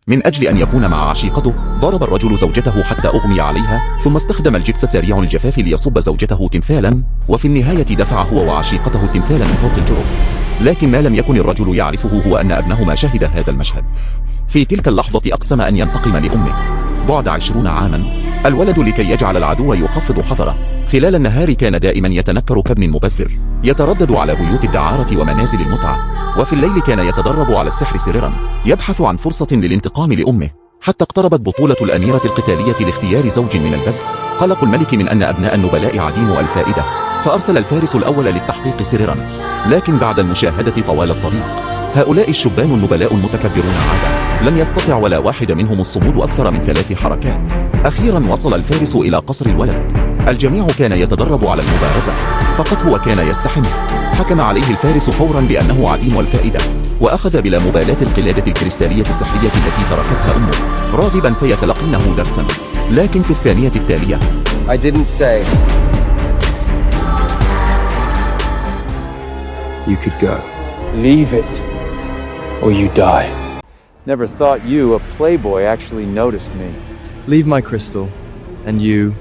من أجل أن يكون مع عشيقته ضرب الرجل زوجته حتى أغمي عليها، ثم استخدم الجبس سريع الجفاف ليصب زوجته تمثالا، وفي النهاية دفع هو وعشيقته التمثال من فوق الجرف. لكن ما لم يكن الرجل يعرفه هو أن ابنهما شهد هذا المشهد. في تلك اللحظة أقسم أن ينتقم لأمه. بعد 20 عاما الولد لكي يجعل العدو يخفض حذره. خلال النهار كان دائما يتنكر كابن مبذر يتردد على بيوت الدعارة ومنازل المتعة، وفي الليل كان يتدرب على السحر سريرا يبحث عن فرصة للانتقام لأمه، حتى اقتربت بطولة الأميرة القتالية لاختيار زوج من البذل. قلق الملك من أن أبناء النبلاء عديم الفائدة، فأرسل الفارس الأول للتحقيق سريرا. لكن بعد المشاهدة طوال الطريق هؤلاء الشبان النبلاء المتكبرون عادة لم يستطع ولا واحد منهم الصمود أكثر من 3 حركات. أخيرا وصل الفارس إلى قصر الولد. الجميع كان يتدرب على المبارزة، فقط هو كان يستحم. حكم عليه الفارس فورا بأنه عديم الفائدة، وأخذ بلا مبالاة القلادة الكريستالية السحرية التي تركتها أمه، راغبا فيتلقينه درسا. لكن في الثانية التالية I didn't say you could go. Leave it or you die. Never thought you, a playboy, actually noticed me. Leave my crystal and you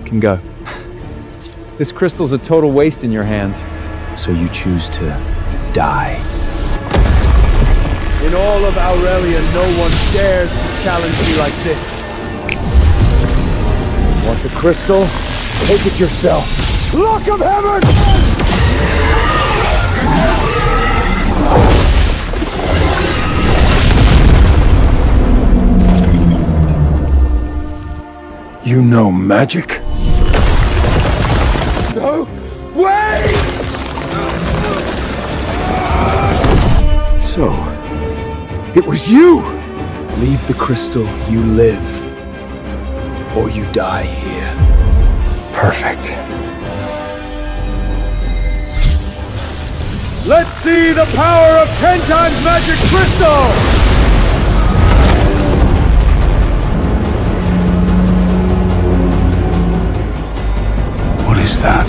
can go. This crystal's a total waste in your hands. So you choose to die. In all of Aurelian, no one dares to challenge me like this. Want the crystal? Take it yourself. Look of heaven! You know magic? No! Wait! So, it was you! Leave the crystal, you live. Or you die here. Perfect. Let's see the power of 10 times magic crystal! What is that?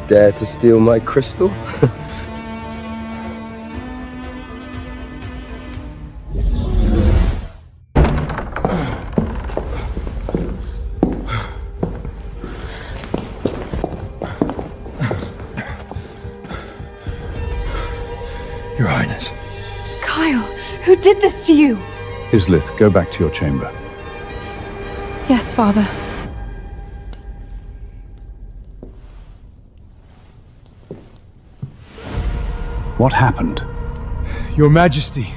Dare to steal my crystal? Your Highness. Kyle, who did this to you? Islith, go back to your chamber. Yes, Father. What happened? Your Majesty,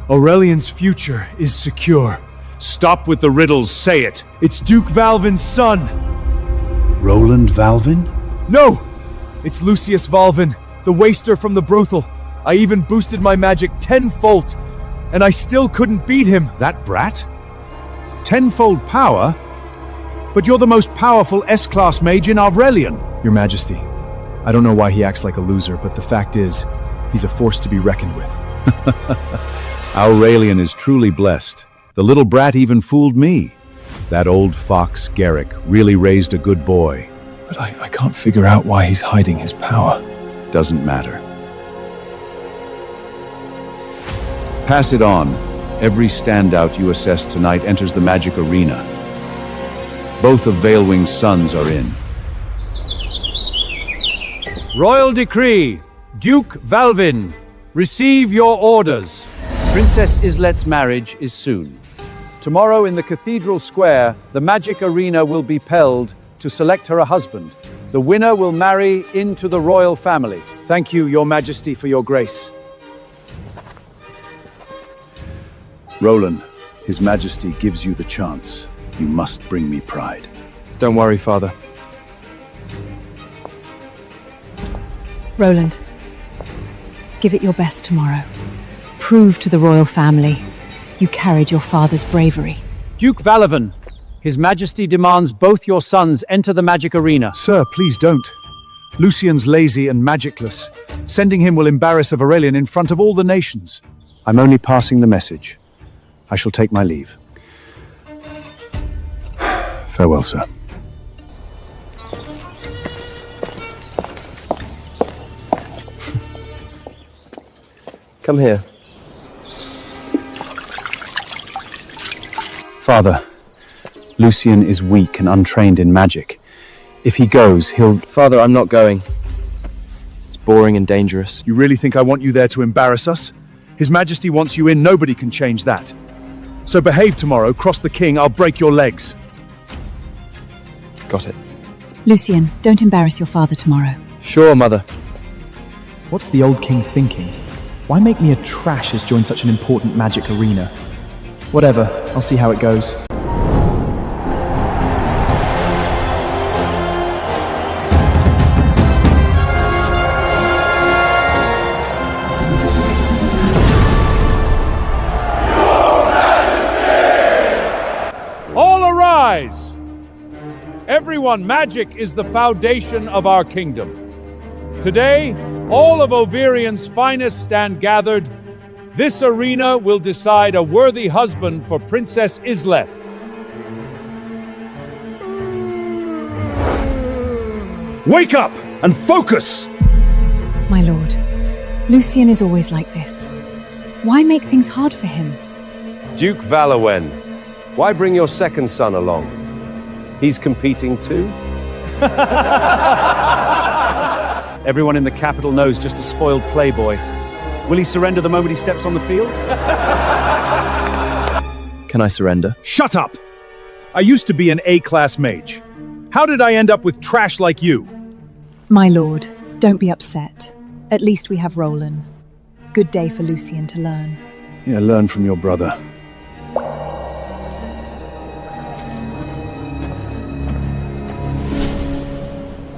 Aurelian's future is secure. Stop with the riddles, say it! It's Duke Valvin's son! Roland Valvin? No! It's Lucius Valvin, the waster from the brothel. I even boosted my magic 10-fold, and I still couldn't beat him. That brat? 10-fold power? But you're the most powerful S-class mage in Aurelian. Your Majesty, I don't know why he acts like a loser, but the fact is, he's a force to be reckoned with. Aurelian is truly blessed. The little brat even fooled me. That old fox, Garrick, really raised a good boy. But I can't figure out why he's hiding his power. Doesn't matter. Pass it on. Every standout you assess tonight enters the magic arena. Both of Veilwing's sons are in. Royal decree! Duke Valvin, receive your orders. Princess Islet's marriage is soon. Tomorrow in the cathedral square, the magic arena will be held to select her a husband. The winner will marry into the royal family. Thank you, Your Majesty, for your grace. Roland, His Majesty gives you the chance. You must bring me pride. Don't worry, Father. Roland, give it your best tomorrow. Prove to the royal family you carried your father's bravery. Duke Valavin, His Majesty demands both your sons enter the magic arena. Sir, please don't. Lucian's lazy and magicless. Sending him will embarrass Aurelian in front of all the nations. I'm only passing the message. I shall take my leave. Farewell, sir. Come here. Father, Lucian is weak and untrained in magic. If he goes, he'll... Father, I'm not going. It's boring and dangerous. You really think I want you there to embarrass us? His Majesty wants you in, nobody can change that. So behave tomorrow, cross the king, I'll break your legs. Got it. Lucian, don't embarrass your father tomorrow. Sure, Mother. What's the old king thinking? Why make me a trash as join such an important magic arena? Whatever, I'll see how it goes. All arise! Everyone, magic is the foundation of our kingdom. Today, all of Overian's finest stand gathered. This arena will decide a worthy husband for Princess Isleth. Wake up and focus! My lord, Lucian is always like this. Why make things hard for him? Duke Valawen, why bring your second son along? He's competing too? Everyone in the capital knows just a spoiled playboy. Will he surrender the moment he steps on the field? Can I surrender? Shut up! I used to be an A-class mage. How did I end up with trash like you? My lord, don't be upset. At least we have Roland. Good day for Lucian to learn. Yeah, learn from your brother.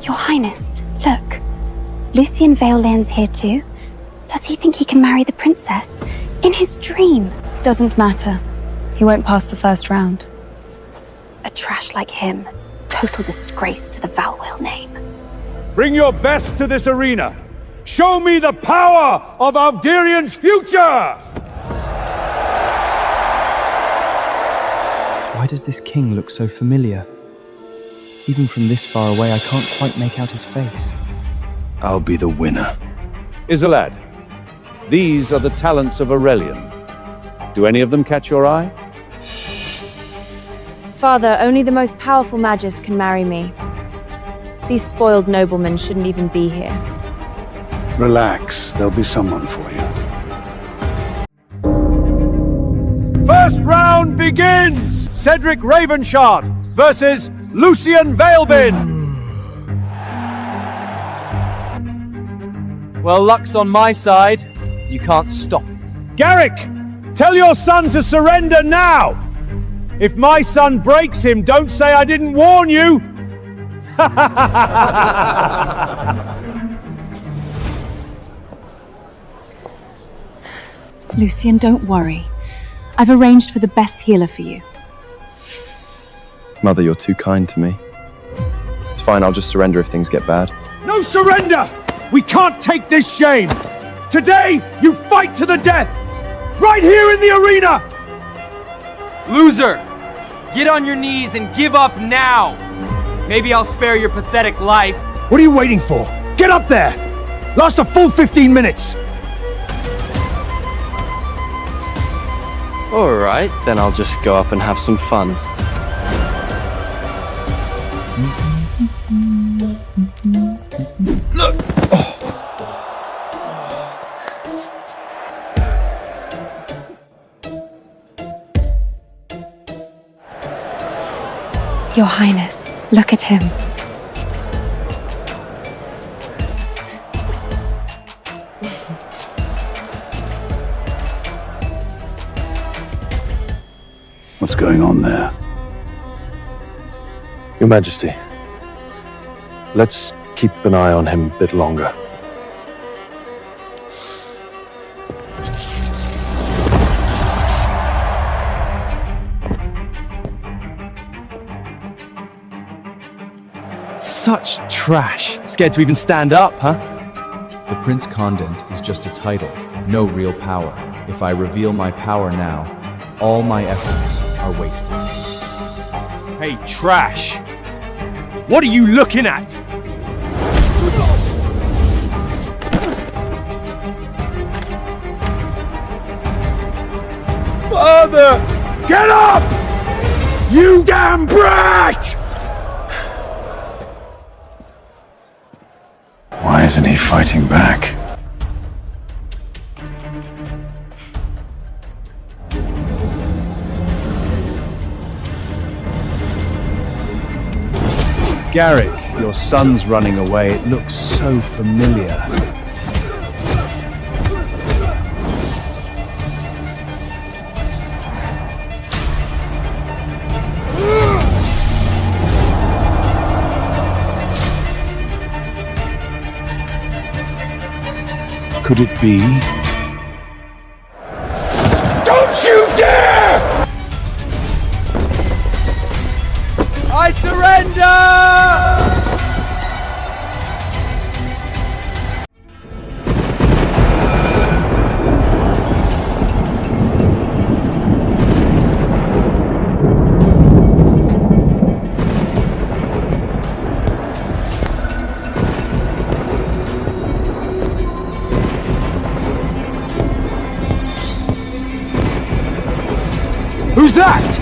Your Highness, look. Lucian Valen's here too. Does he think he can marry the princess? In his dream? It doesn't matter. He won't pass the first round. A trash like him. Total disgrace to the Valwell name. Bring your best to this arena. Show me the power of Alderian's future! Why does this king look so familiar? Even from this far away, I can't quite make out his face. I'll be the winner. Isolad, these are the talents of Aurelian. Do any of them catch your eye? Father, only the most powerful magus can marry me. These spoiled noblemen shouldn't even be here. Relax, there'll be someone for you. First round begins! Cedric Ravenshard versus Lucian Vailbin! Well, luck's on my side. You can't stop it. Garrick, tell your son to surrender now! If my son breaks him, don't say I didn't warn you! Lucian, don't worry. I've arranged for the best healer for you. Mother, you're too kind to me. It's fine, I'll just surrender if things get bad. No surrender! We can't take this shame! Today, you fight to the death! Right here in the arena! Loser! Get on your knees and give up now! Maybe I'll spare your pathetic life. What are you waiting for? Get up there! Last a full 15 minutes! Alright, then I'll just go up and have some fun. Your Highness, look at him. What's going on there? Your Majesty, let's keep an eye on him a bit longer. Such trash. Scared to even stand up, huh? The Prince Condent is just a title, no real power. If I reveal my power now, all my efforts are wasted. Hey, trash! What are you looking at? Father! Get up! You damn brat! Why isn't he fighting back? Garrick, your son's running away. It looks so familiar. Could it be? Don't you dare! I surrender! Who's that?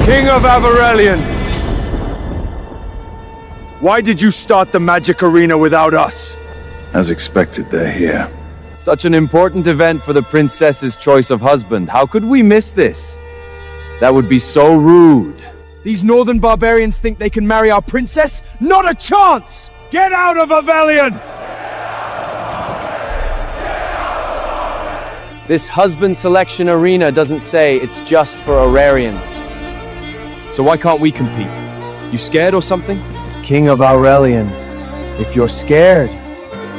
King of Aurelian. Why did you start the magic arena without us? As expected, they're here. Such an important event for the princess's choice of husband. How could we miss this? That would be so rude. These northern barbarians think they can marry our princess? Not a chance! Get out of Aurelian! This husband selection arena doesn't say it's just for Aurarians. So why can't we compete? You scared or something? King of Aurelian, if you're scared,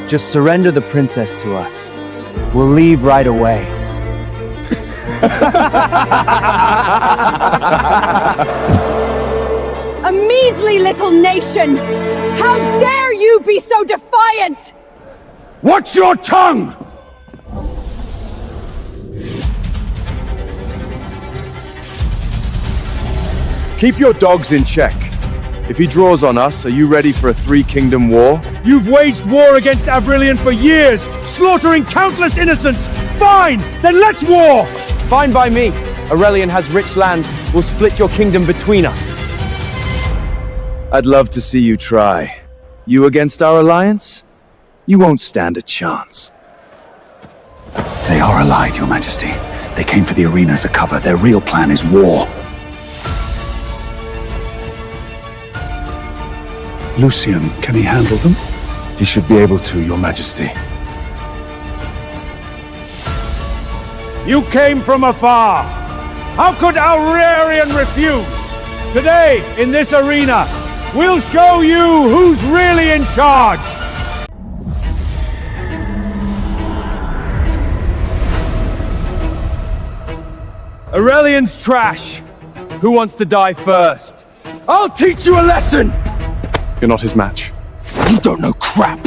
just surrender the princess to us. We'll leave right away. A measly little nation! How dare you be so defiant! Watch your tongue! Keep your dogs in check. If he draws on us, are you ready for a three-kingdom war? You've waged war against Aurelian for years, slaughtering countless innocents! Fine! Then let's war! Fine by me. Aurelian has rich lands. We'll split your kingdom between us. I'd love to see you try. You against our alliance? You won't stand a chance. They are allied, Your Majesty. They came for the arena as a cover. Their real plan is war. Lucian, can he handle them? He should be able to, Your Majesty. You came from afar. How could Aurelian refuse? Today, in this arena, we'll show you who's really in charge. Aurelian's trash. Who wants to die first? I'll teach you a lesson! You're not his match. You don't know crap!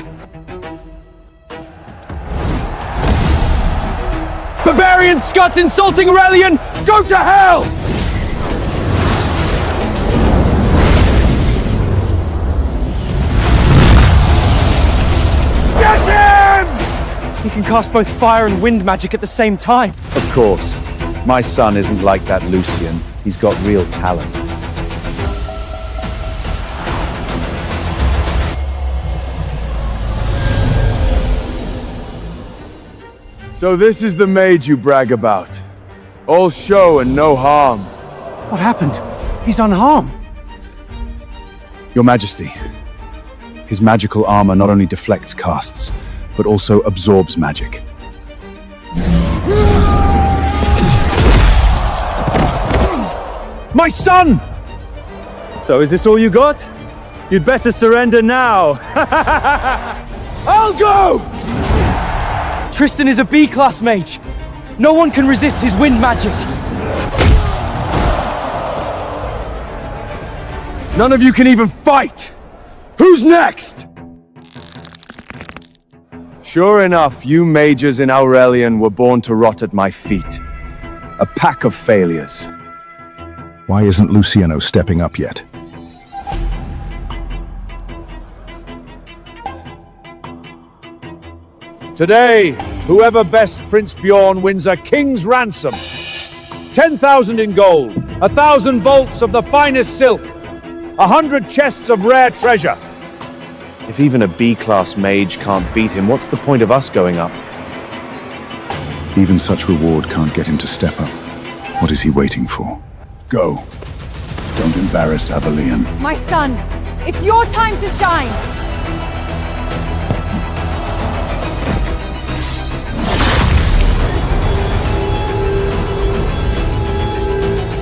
Barbarian Scots insulting Aurelian! Go to hell! Get him! He can cast both fire and wind magic at the same time. Of course. My son isn't like that Lucian. He's got real talent. So this is the maid you brag about. All show and no harm. What happened? He's unharmed. Your Majesty, his magical armor not only deflects casts, but also absorbs magic. My son! So is this all you got? You'd better surrender now. I'll go! Tristan is a B-class mage. No one can resist his wind magic. None of you can even fight! Who's next? Sure enough, you mages in Aurelian were born to rot at my feet. A pack of failures. Why isn't Luciano stepping up yet? Today, whoever best Prince Bjorn wins a king's ransom. 10,000 in gold, 1,000 bolts of the finest silk, 100 chests of rare treasure. If even a B-class mage can't beat him, what's the point of us going up? Even such reward can't get him to step up. What is he waiting for? Go. Don't embarrass Aurelian. My son, it's your time to shine.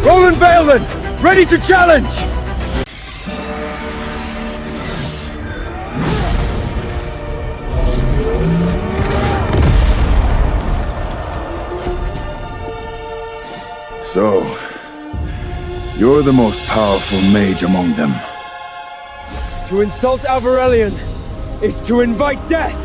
Roland Vailden, ready to challenge! So, you're the most powerful mage among them. To insult Aurelian is to invite death.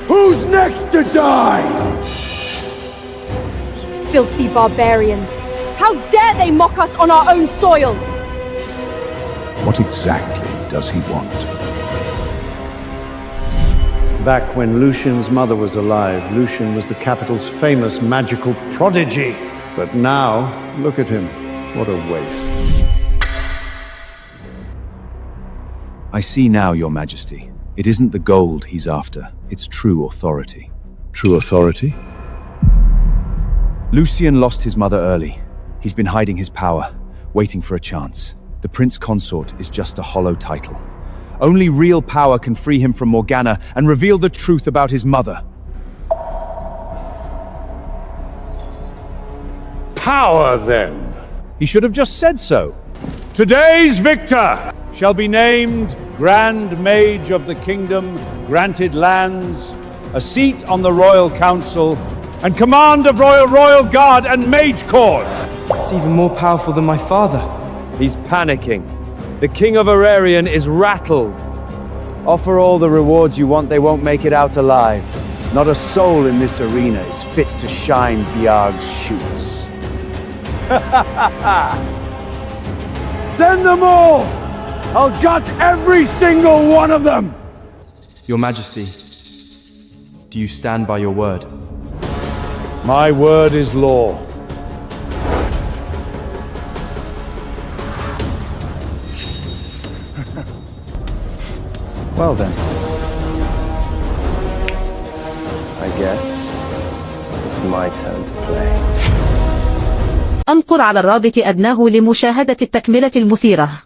Who's next to die? These filthy barbarians. How dare they mock us on our own soil? What exactly does he want? Back when Lucian's mother was alive, Lucian was the capital's famous magical prodigy. But now, look at him. What a waste. I see now, Your Majesty. It isn't the gold he's after, it's true authority. True authority? Lucian lost his mother early. He's been hiding his power, waiting for a chance. The Prince Consort is just a hollow title. Only real power can free him from Morgana and reveal the truth about his mother. Power, then. He should have just said so. Today's victor shall be named Grand Mage of the Kingdom, granted lands, a seat on the Royal Council, and command of Royal Guard and Mage Corps. It's even more powerful than my father. He's panicking. The King of Aurelian is rattled. Offer all the rewards you want, they won't make it out alive. Not a soul in this arena is fit to shine Biarg's shoots. Send them all! I'll gut every single one of them! Your Majesty, do you stand by your word? My word is law. Well then. I guess it's my turn to play. انقر على الرابط أدناه لمشاهدة التكملة المثيرة.